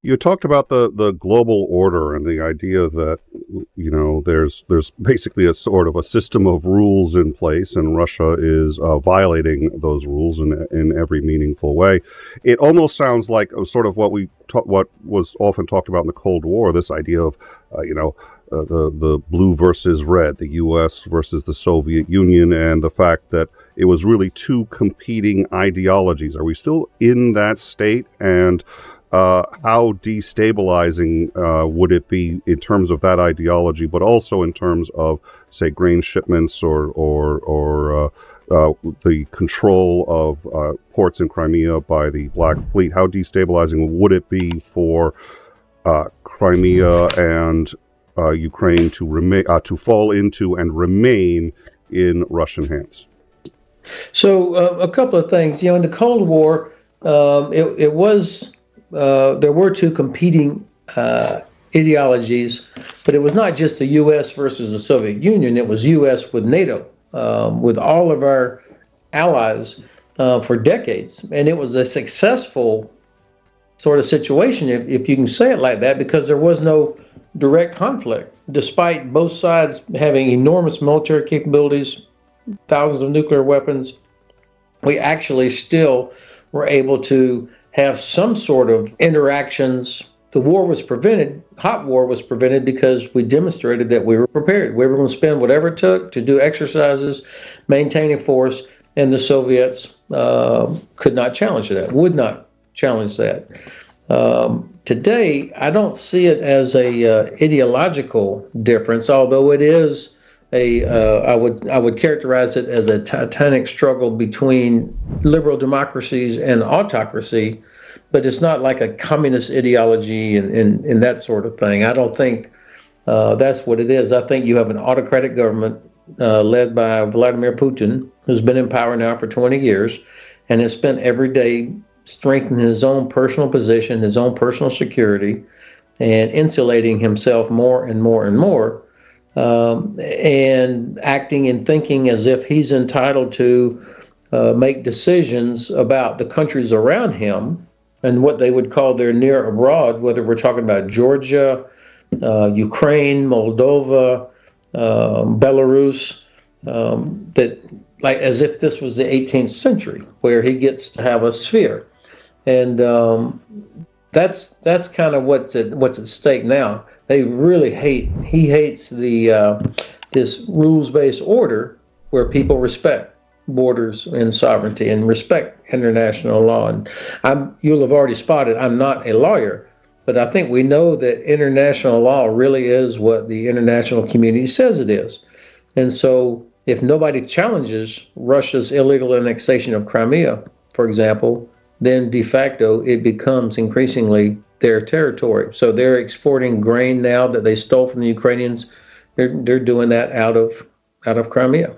You talked about the global order and the idea that, there's basically a sort of a system of rules in place, and Russia is violating those rules in every meaningful way. It almost sounds like sort of what was often talked about in the Cold War, this idea of, the blue versus red, the U.S. versus the Soviet Union, and the fact that it was really two competing ideologies. Are we still in that state? And how destabilizing would it be in terms of that ideology, but also in terms of, say, grain shipments or the control of ports in Crimea by the Black Fleet? How destabilizing would it be for Crimea and Ukraine to fall into and remain in Russian hands? So a couple of things. In the Cold War, it was there were two competing ideologies, but it was not just the U.S. versus the Soviet Union. It was U.S. with NATO, with all of our allies for decades, and it was a successful sort of situation, if you can say it like that, because there was no direct conflict, despite both sides having enormous military capabilities, thousands of nuclear weapons. We actually still were able to have some sort of interactions. The war was prevented, hot war was prevented, because we demonstrated that we were prepared. We were going to spend whatever it took to do exercises, maintaining force, and the Soviets could not challenge that, would not challenge that. Today, I don't see it as a ideological difference, although it is I would characterize it as a titanic struggle between liberal democracies and autocracy, but it's not like a communist ideology and that sort of thing. I don't think that's what it is. I think you have an autocratic government led by Vladimir Putin, who's been in power now for 20 years and has spent every day strengthening his own personal position, his own personal security, and insulating himself more and more and more, and acting and thinking as if he's entitled to make decisions about the countries around him and what they would call their near abroad, whether we're talking about Georgia, Ukraine, Moldova, Belarus, that like as if this was the 18th century, where he gets to have a sphere. And that's kind of what's at stake now. They really he hates this rules-based order where people respect borders and sovereignty and respect international law. And you'll have already spotted, I'm not a lawyer, but I think we know that international law really is what the international community says it is. And so if nobody challenges Russia's illegal annexation of Crimea, for example, then de facto it becomes increasingly their territory. So they're exporting grain now that they stole from the Ukrainians. They're doing that out of Crimea.